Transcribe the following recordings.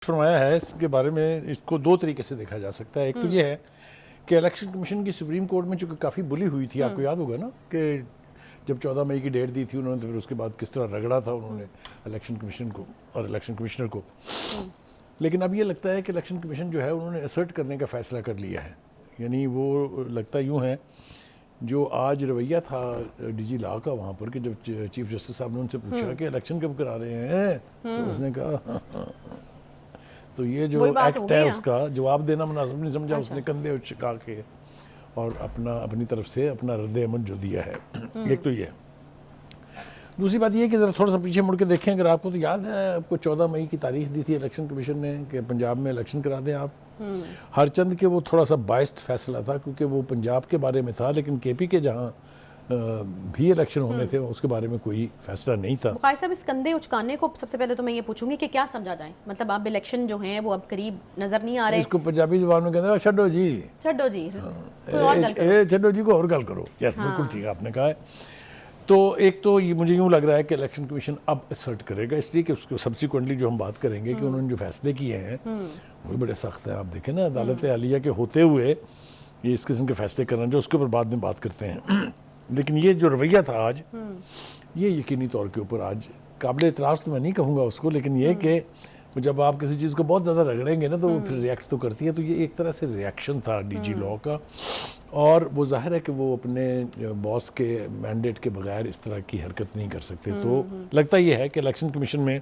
फरमाया है इसके बारे में, इसको दो तरीके से देखा जा सकता है। एक तो ये है कि इलेक्शन कमीशन की सुप्रीम कोर्ट में चूंकि काफ़ी बुली हुई थी, आपको याद होगा ना कि जब 14 मई की डेट दी थी उन्होंने, तो फिर उसके बाद किस तरह रगड़ा था उन्होंने इलेक्शन कमीशन को और इलेक्शन कमिश्नर को। लेकिन अब ये लगता है कि इलेक्शन कमीशन जो है उन्होंने असर्ट करने का फ़ैसला कर लिया है। यानी वो लगता यूँ है, जो आज रवैया था डीजी लॉ का वहाँ पर कि जब चीफ जस्टिस साहब ने उनसे पूछा कि इलेक्शन कब करा रहे हैं, तो उसने कहा तो ये जो एक्ट है उसका जवाब देना मुनासिब नहीं समझा। उसने कंधे उचका के और अपनी तरफ से अपना रद्द-ए-अमल जो दिया है। एक तो ये है। दूसरी बात ये है कि ज़रा थोड़ा सा पीछे मुड़ के देखें, अगर आपको तो याद है, आपको 14 मई की तारीख दी थी इलेक्शन कमीशन ने कि पंजाब में इलेक्शन करा दें आप। हरचंद के वो थोड़ा सा बाइस्ड फैसला था क्योंकि वो पंजाब के बारे में था, लेकिन केपी के जहाँ भी इलेक्शन होने थे उसके बारे में कोई फैसला नहीं था। बुखारी साहब, इस कंधे उचकाने को सबसे पहले तो मैं ये पूछूंगी कि क्या समझा जाए, मतलब अब इलेक्शन जो हैं वो अब करीब नजर नहीं आ रहे। इसको पंजाबी जुबान में कहते हैं छड्डो जी, छड्डो जी, छड्डो जी को और गल करो। यस, बिल्कुल ठीक आपने कहा है। तो एक तो ये मुझे यूँ लग रहा है कि इलेक्शन कमीशन अब असर्ट करेगा, इसलिए कि उसको सब्सिक्वेंटली जो हम बात करेंगे कि उन्होंने जो फैसले किए हैं वो बड़े सख्त हैं। आप देखें ना, अदालत आलिया के होते हुए ये इस किस्म के फैसले करना, जो उसके ऊपर बाद में बात करते हैं। लेकिन ये जो रवैया था आज, ये यकीनी तौर के ऊपर आज काबिल एतराज़ तो मैं नहीं कहूँगा उसको, लेकिन ये कि जब आप किसी चीज़ को बहुत ज़्यादा रगड़ेंगे ना तो वो फिर रिएक्ट तो करती है। तो ये एक तरह से रिएक्शन था डीजी लॉ का, और वो जाहिर है कि वो अपने बॉस के मैंडेट के बगैर इस तरह की हरकत नहीं कर सकते। तो लगता ये है कि इलेक्शन कमीशन में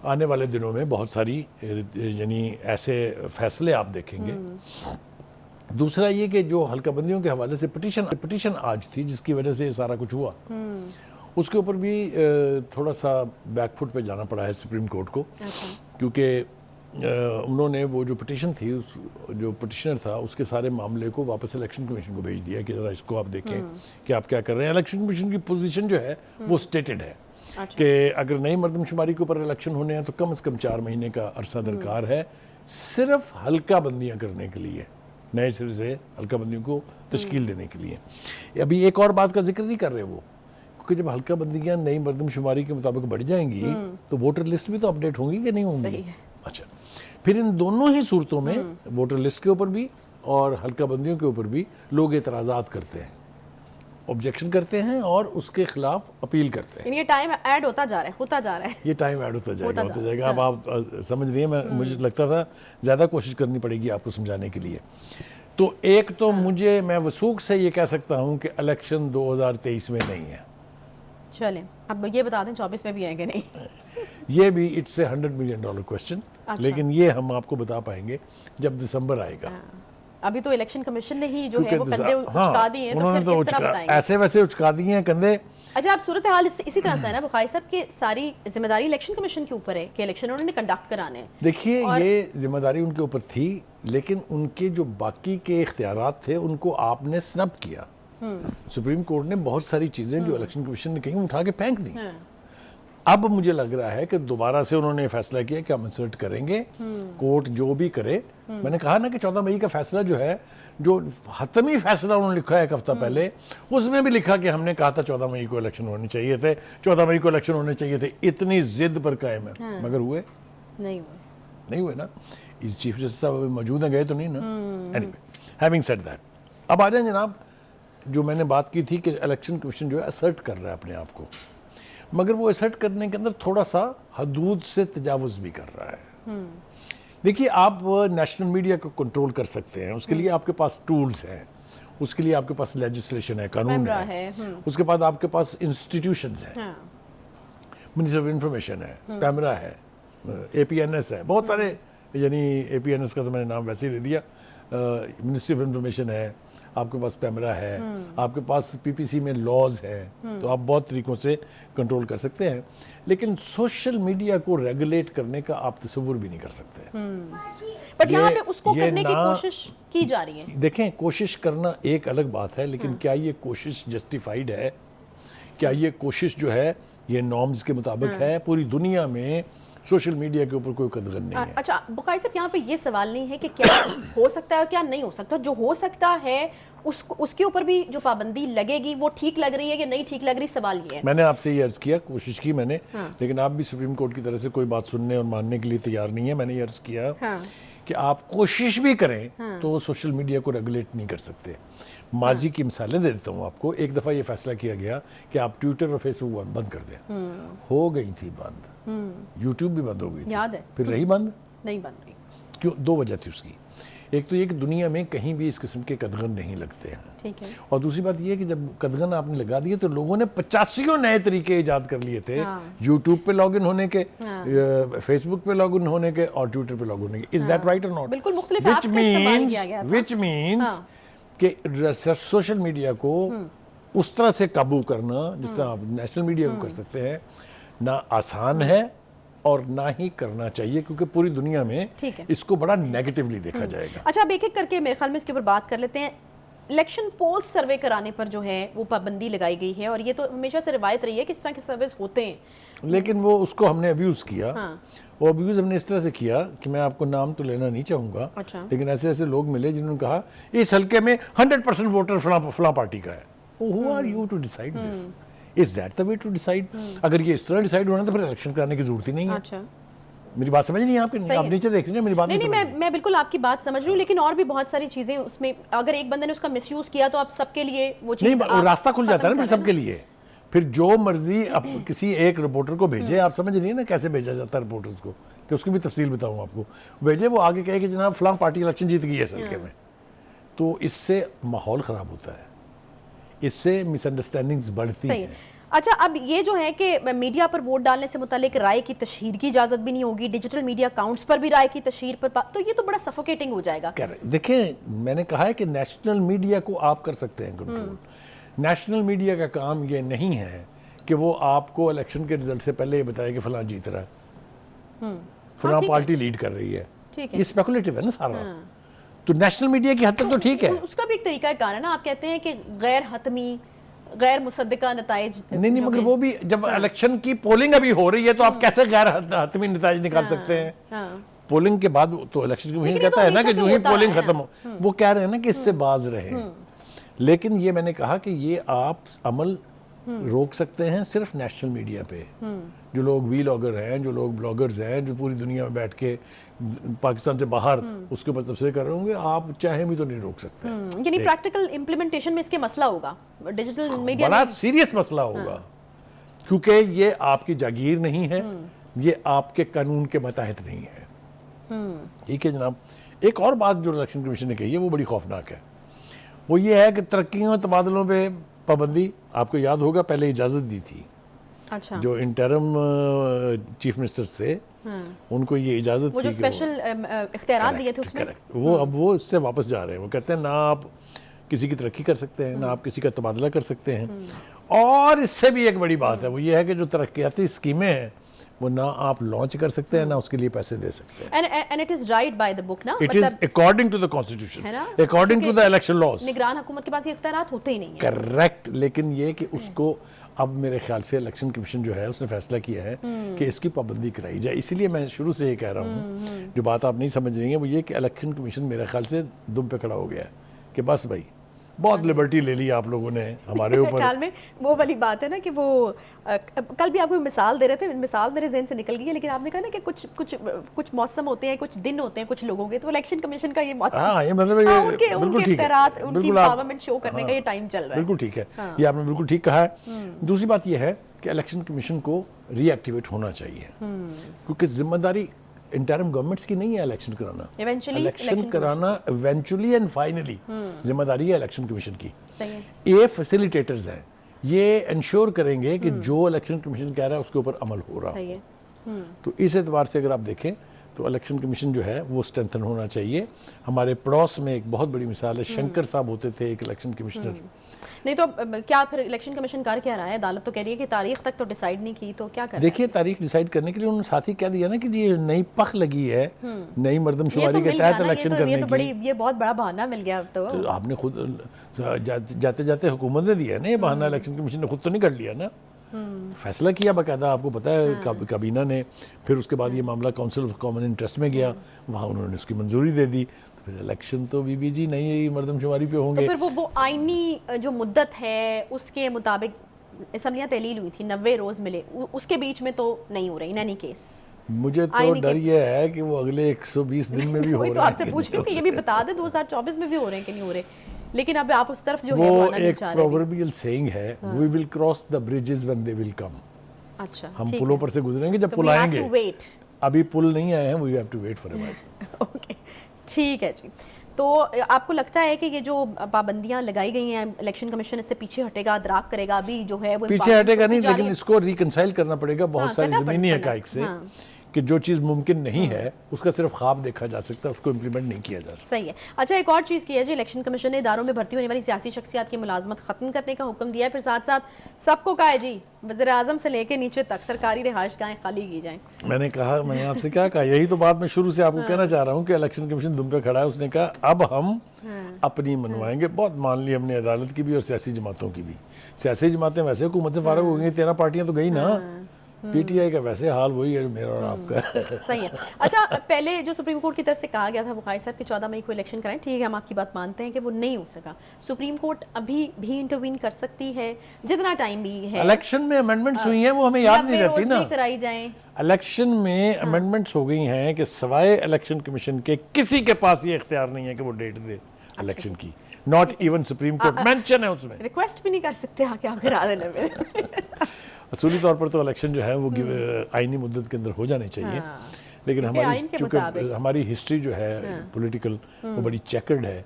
आने वाले दिनों में बहुत सारी यानी ऐसे फैसले आप देखेंगे। दूसरा ये कि जो हल्काबंदियों के हवाले से पिटीशन आज थी जिसकी वजह से ये सारा कुछ हुआ, उसके ऊपर भी थोड़ा सा बैकफुट पे जाना पड़ा है सुप्रीम कोर्ट को। क्योंकि उन्होंने वो जो पिटीशन थी, जो पिटिशनर था, उसके सारे मामले को वापस इलेक्शन कमीशन को भेज दिया कि ज़रा इसको आप देखें कि आप क्या कर रहे हैं। इलेक्शन कमीशन की पोजीशन जो है वो स्टेटेड है कि अगर नई मरदमशुमारी के ऊपर इलेक्शन होने हैं तो कम से कम 4 महीने का अरसा दरकार है, सिर्फ हल्का बंदियाँ करने के लिए, नए सिरे से हल्का बंदियों को तश्कील देने के लिए। अभी एक और बात का जिक्र नहीं कर रहे वो, क्योंकि जब हल्का बंदियाँ नई मरदमशुमारी के मुताबिक बढ़ जाएंगी तो वोटर लिस्ट भी तो अपडेट होंगी कि नहीं होंगी। अच्छा, फिर इन दोनों ही सूरतों में वोटर लिस्ट के ऊपर भी और हल्का बंदियों के ऊपर भी लोग एतराज़ात करते हैं, ऑब्जेक्शन करते हैं और उसके खिलाफ अपील करते हैं। ये टाइम ऐड होता जा रहा है, ये टाइम ऐड होता जाएगा। अब आप समझ रही हैं, मुझे लगता था ज़्यादा कोशिश करनी पड़ेगी आपको समझाने के लिए। तो एक तो मैं वसूख से ये कह सकता हूँ कि इलेक्शन 2023 में नहीं है। चलें, अब ये बता दें 24 में भी है कि नहीं। ये भी इट्स ए $100 मिलियन क्वेश्चन। लेकिन ये हम आपको बता पाएंगे जब दिसंबर आएगा। अभी तो इलेक्शन कमीशन ने ही जो है वो कंधे उचका दिए हैं, तो फिर किस तरह बताएंगे? ऐसे वैसे उचका दिए हैं कंधे। अच्छा, अब सूरत हाल इसी तरह से है ना बुखारी साहब की सारी जिम्मेदारी इलेक्शन कमीशन के ऊपर है कि इलेक्शन उन्होंने कंडक्ट कराने हैं। देखिए, ये जिम्मेदारी उनके ऊपर थी, लेकिन उनके जो बाकी के इख्तियारात थे उनको आपने स्नब किया। सुप्रीम कोर्ट ने बहुत सारी चीज़ें जो इलेक्शन कमीशन ने कहीं उठा के फेंक दी। अब मुझे लग रहा है कि दोबारा से उन्होंने फैसला किया कि हम इंसर्ट करेंगे, कोर्ट जो भी करे। मैंने कहा ना कि 14 मई का फैसला जो है, जो हतमी फैसला उन्होंने लिखा है एक हफ्ता पहले, उसमें भी लिखा कि हमने कहा था 14 मई को इलेक्शन होने चाहिए थे, 14 मई को इलेक्शन होने चाहिए थे। इतनी जिद पर कायम है, मगर हुए नहीं हुए ना। इस चीफ जस्टिस साहब मौजूद हैं, गए तो नहीं ना। एनीवे, हैविंग सेड दैट, अब आ जाए जनाब, जो मैंने बात की थी कि इलेक्शन कमीशन जो है असर्ट कर रहा है अपने आप को, मगर वो असर्ट करने के अंदर थोड़ा सा हदूद से तजावुज़ भी कर रहा है। देखिए, आप नेशनल मीडिया को कंट्रोल कर सकते हैं, उसके लिए आपके पास टूल्स हैं, उसके लिए आपके पास लेजिस्लेशन है, कानून है। उसके बाद आपके पास इंस्टीट्यूशंस हैं, मिनिस्ट्री ऑफ इंफॉर्मेशन है, पैमरा है, APNS है, बहुत सारे, यानी APNS का तो मैंने नाम वैसे ही ले दिया, मिनिस्ट्री ऑफ इंफॉर्मेशन है, आपके पास पैमरा है, आपके पास PPC में लॉज हैं, तो आप बहुत तरीकों से कंट्रोल कर सकते हैं। लेकिन सोशल मीडिया को रेगुलेट करने का आप तस्वुर भी नहीं कर सकते। बट यहाँ पे उसको करने की कोशिश की जा रही है। देखें, कोशिश करना एक अलग बात है, लेकिन क्या ये कोशिश जस्टिफाइड है? क्या ये कोशिश जो है ये नॉर्म्स के मुताबिक है? पूरी दुनिया में सोशल मीडिया के ऊपर कोई कदगन नहीं है। अच्छा बुखारी साहब, यहाँ पे ये सवाल नहीं है कि क्या हो सकता है और क्या नहीं हो सकता, जो हो सकता है उसके ऊपर भी जो पाबंदी लगेगी वो ठीक लग रही है कि नहीं ठीक लग रही, सवाल ये है। मैंने आपसे ये अर्ज किया, कोशिश की मैंने, लेकिन आप भी सुप्रीम कोर्ट की तरफ से कोई बात सुनने और मानने के लिए तैयार नहीं है। मैंने ये अर्ज किया कि आप कोशिश भी करें तो सोशल मीडिया को रेगुलेट नहीं कर सकते। माजी की मिसालें दे देता हूँ आपको। एक दफ़ा ये फैसला किया गया कि आप ट्विटर और फेसबुक बंद कर दें, हो गई थी बंद, यूट्यूब भी बंद हो गई थी, याद है, फिर रही बंद, नहीं बंद रही। क्यों? दो वजह थी उसकी। एक तो ये कि दुनिया में कहीं भी इस किस्म के कदगन नहीं लगते हैं, ठीक है, और दूसरी बात ये है कि जब कदगन आपने लगा दिए तो लोगों ने 85 नए तरीके इजाद कर लिए थे, यूट्यूब पे लॉगिन होने के, फेसबुक पे लॉगिन होने के और ट्विटर पे लॉगिन होने के। इज दैट राइट और नॉट? बिल्कुल मुख्तलिफ ऐप्स का इस्तेमाल किया गया था। विच मीन्स कि सोशल मीडिया को उस तरह से काबू करना जिस तरह आप नेशनल मीडिया को कर सकते हैं, ना आसान है और ना ही करना चाहिए, क्योंकि पूरी दुनिया में इसको बड़ा नेगेटिवली देखा जाएगा। अच्छा, अब एक एक करके मेरे ख्याल में इसके ऊपर बात कर लेते हैं। इलेक्शन पोल्स सर्वे कराने पर जो है वो पाबंदी लगाई गई है, और ये तो हमेशा से रिवायत रही है कि इस तरह के सर्वेस होते हैं, लेकिन वो उसको हमने अब्यूज़ किया। वो अब्यूज़ हमने इस तरह से किया कि मैं आपको नाम तो लेना नहीं चाहूँगा, लेकिन ऐसे ऐसे लोग मिले जिन्होंने कहा इस हल्के में 100% वोटर फला पार्टी का है। Who are you to decide this? Is that the way to decide? अगर ये इस तरह डिसाइड होना तो फिर इलेक्शन कराने की जरूरत ही नहीं है। अच्छा, मेरी बात समझ नहीं है आपकी? आप नीचे देख रही हैं, मेरी बात नहीं मैं बिल्कुल आपकी बात समझ रही हूँ, लेकिन और भी बहुत सारी चीजें उसमें, अगर एक बंदे ने उसका मिसयूज किया तो आप सबके लिए वो चीज नहीं, रास्ता खुल जाता है ना फिर सबके लिए। फिर जो मर्जी अब किसी एक रिपोर्टर को भेजे, आप समझ रही है ना कैसे भेजा जाता है रिपोर्टर्स को, कि उसकी भी तफसील बताऊँ आपको। भेजे, वो आगे कहे कि जनाब फलां पार्टी इलेक्शन जीत गई है हल्के में, तो इससे माहौल ख़राब होता है, इससे मिसअंडरस्टैंडिंग्स बढ़ती हैं। अच्छा, अब ये जो है कि मीडिया पर वोट डालने से मुतालिक राय की तशहीर की इजाज़त भी नहीं होगी, डिजिटल मीडिया अकाउंट्स पर भी राय की तशहीर पर, तो ये तो बड़ा सफोकेटिंग हो जाएगा। देखिए, मैंने कहा है कि नेशनल मीडिया को आप कर सकते हैं कंट्रोल। नेशनल मीडिया का काम ये नहीं है कि वो आपको इलेक्शन के रिजल्ट से पहले ये बताए कि फलां जीत रहा है, फलां पार्टी लीड कर रही है। ये स्पेकुलेटिव है ना सारा। तो नेशनल मीडिया की हद तक तो ठीक है, उसका भी एक तरीका कार है ना। आप कहते हैं कि गैर हतमी, गैर मुसद्दिका नताइज नहीं, मगर वो भी जब इलेक्शन की पोलिंग अभी हो रही है तो आप कैसे गैर हतमी नताइज निकाल सकते हैं? पोलिंग के बाद तो इलेक्शन कमीशन कहता है ना कि जो ही पोलिंग खत्म हो, वो कह रहे हैं ना कि इससे बाज रहे। लेकिन ये मैंने कहा कि ये आप अमल रोक सकते हैं सिर्फ नेशनल मीडिया पे। जो लोग वीलॉगर हैं, जो लोग ब्लॉगर्स हैं, जो पूरी दुनिया में बैठ के पाकिस्तान से बाहर उसके ऊपर तबसरे कर रहे होंगे, आप चाहे भी तो नहीं रोक सकते। यानी प्रैक्टिकल इंप्लीमेंटेशन में इसके मसला होगा, डिजिटल मीडिया बड़ा सीरियस मसला होगा, क्योंकि ये आपकी जागीर नहीं है, ये आपके कानून के मतहत नहीं है। ठीक है जनाब। एक और बात जो इलेक्शन कमीशन ने कही है वो बड़ी खौफनाक है। वो ये है कि तरक्कियों और तबादलों पे पाबंदी, आपको याद होगा पहले इजाज़त दी थी। अच्छा। जो इंटरम चीफ मिनिस्टर थे, उनको ये इजाज़त वो थी, जो स्पेशल इख्तियारात दिए थे उसमें, वो अब वो इससे वापस जा रहे हैं। वो कहते हैं ना आप किसी की तरक्की कर सकते हैं, ना आप किसी का तबादला कर सकते हैं। और इससे भी एक बड़ी बात है, वो ये है कि जो तरक्याती स्कीमें हैं वो ना आप लॉन्च कर सकते हैं, ना उसके लिए पैसे दे सकते हैं। And it is right by the book ना, it is according to the constitution, according to the election laws. निगरान हुकूमत के पास ये इख्तियारात होते ही नहीं है। करेक्ट। लेकिन ये कि उसको अब मेरे ख्याल से इलेक्शन कमीशन जो है उसने फैसला किया है कि इसकी पाबंदी कराई जाए। इसीलिए मैं शुरू से ये कह रहा हूँ, जो बात आप नहीं समझ रही हैं वो ये कि इलेक्शन कमीशन मेरे ख्याल से दुम पे खड़ा हो गया है कि बस भाई बहुत लिबर्टी ले ली आप लोगों ने हमारे ऊपर। ख्याल में वो वाली बात है ना कि वो कल भी आपको मिसाल दे रहे थे, मिसाल मेरे ज़हन से निकल गई है, लेकिन आपने कहा ना कि कुछ मौसम होते हैं, कुछ दिन होते हैं कुछ लोगों के, तो इलेक्शन कमीशन का ये मौसम, ये मतलब ये उनके इख्तियारात, उनकी पावरमेंट शो करने का ये टाइम चल रहा है। बिल्कुल ठीक है, ये आपने बिल्कुल ठीक कहा है। दूसरी बात ये है कि इलेक्शन कमीशन को रीएक्टिवेट होना चाहिए, क्योंकि जिम्मेदारी इंटरिम गवर्नमेंट्स की नहीं है इलेक्शन कराना। इलेक्शन कराना इवेंचुअली एंड फाइनली जिम्मेदारी है इलेक्शन कमीशन की। ये फैसिलिटेटर्स हैं, ये इंश्योर करेंगे कि जो इलेक्शन कमीशन कह रहा है उसके ऊपर अमल हो रहा है। तो इस एतबार से अगर आप देखें तो इलेक्शन कमीशन जो है वो स्ट्रेंथन होना चाहिए। हमारे पड़ोस में एक बहुत बड़ी मिसाल है, शंकर साहब होते थे एक इलेक्शन कमिश्नर। नहीं तो क्या फिर इलेक्शन कमीशन कर क्या रहा है? अदालत तो कह रही है कि तारीख तक तो डिसाइड नहीं की, तो क्या कर? देखिए, तारीख डिसाइड करने के लिए उन्होंने साथ ही कह दिया ना कि जी नई पख लगी है, नई मर्दमशुमारी के तहत इलेक्शन करने की। ये बहुत बड़ा बहाना मिल गया। तो आपने खुद जाते जाते हुकूमत ने दिया ना ये बहाना, इलेक्शन कमीशन ने खुद तो नहीं कर लिया ना। फैसला किया बाकायदा, आपको पता है काबीना ने, फिर उसके बाद ये मामला काउंसिल ऑफ कॉमन इंटरेस्ट में गया, वहाँ उन्होंने उसकी मंजूरी दे दी, तो फिर इलेक्शन तो बीबी जी नहीं है, मरदमशुमारी पे होंगे। तो फिर वो आईनी जो मुद्दत है उसके मुताबिक असम्बलियाँ तहलील हुई थी, 90 रोज मिले, उसके बीच में तो नहीं हो रही इन एनी केस। मुझे तो डर ये है कि वो अगले 120 दिन में भी हो वही तो रहा है। आपसे पूछ रही हूँ कि ये भी बता दे 2024 में भी हो रहे हैं कि नहीं हो रहे, लेकिन अब आप उस तरफ जो है वो वो आना नहीं एक चाह रहे अभी। प्रोवर्बियल सेइंग है, we will cross the bridges when they will come. अच्छा, हम ठीक पुलों है। पर से गुजरेंगे जब तो पुल we have आएंगे, to wait। अभी पुल नहीं आए हैं, we have to wait for a while. Okay, ठीक है जी। तो आपको लगता है कि ये जो पाबंदियां लगाई गई हैं इलेक्शन कमीशन इससे पीछे हटेगा, दराग करेगा, अभी जो है वो पीछे हटेगा नहीं, जा रही लेकिन है? इसको रिकंसाइल करना पड़ेगा बहुत सारी करना ज़मीनी पड़ेगा। हकाइक से, हाँ। कि जो चीज़ मुमकिन नहीं है उसका सिर्फ ख्वाब देखा जा सकता है, उसको इम्प्लीमेंट नहीं किया जा सकता। सही है। अच्छा, एक और चीज़ की है जी, इलेक्शन कमीशन ने इदारों में भर्ती होने वाली सियासी शख्सियात की मुलाजमत खत्म करने का हुक्म दिया है, फिर साथ साथ सबको कहा है जी वज़ीर आज़म से लेके नीचे तक सरकारी रिहाइशगाहें खाली की जाएं। मैंने आपसे क्या कहा, यही तो बात मैं शुरू से आपको कहना चाह रहा हूँ कि इलेक्शन कमीशन दुम पे खड़ा है, उसने कहा अब हम अपनी मनवाएंगे। बहुत मान ली हमने अदालत की भी और सियासी जमातों की भी। सियासी जमातें वैसे हुकूमत से फारग हो गई, 13 पार्टियां तो गई ना, पीटीआई का वैसे हाल वही है मेरा और आपका। सही है। अच्छा, पहले जो सुप्रीम कोर्ट की तरफ से कहा गया था बुखारी साहब कि 14 मई को इलेक्शन कराएं, ठीक है, हम आपकी बात मानते हैं कि वो नहीं हो सका। सुप्रीम कोर्ट अभी भी इंटरवीन कर सकती है, जितना टाइम भी है। इलेक्शन में अमेंडमेंट्स हुई हैं, वो हमें याद नहीं रहती ना। कराई जाएं। इलेक्शन में अमेंडमेंट्स हो गई हैं कि सवाए इलेक्शन कमीशन के किसी के पास ये इख्तियार नहीं है कि वो डेट दे इलेक्शन की, not even supreme court mention है उसमें। रिक्वेस्ट भी नहीं कर सकते आके आप करा देना मेरे। असूली तौर पर तो इलेक्शन जो है वो आईनी मुद्दत के अंदर हो जाने चाहिए, लेकिन हमारी हमारी हिस्ट्री जो है पॉलिटिकल वो बड़ी चेकर्ड है,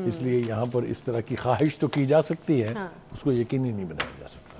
इसलिए यहाँ पर इस तरह की ख्वाहिश तो की जा सकती है, उसको यकीनी नहीं बनाया जा सकता।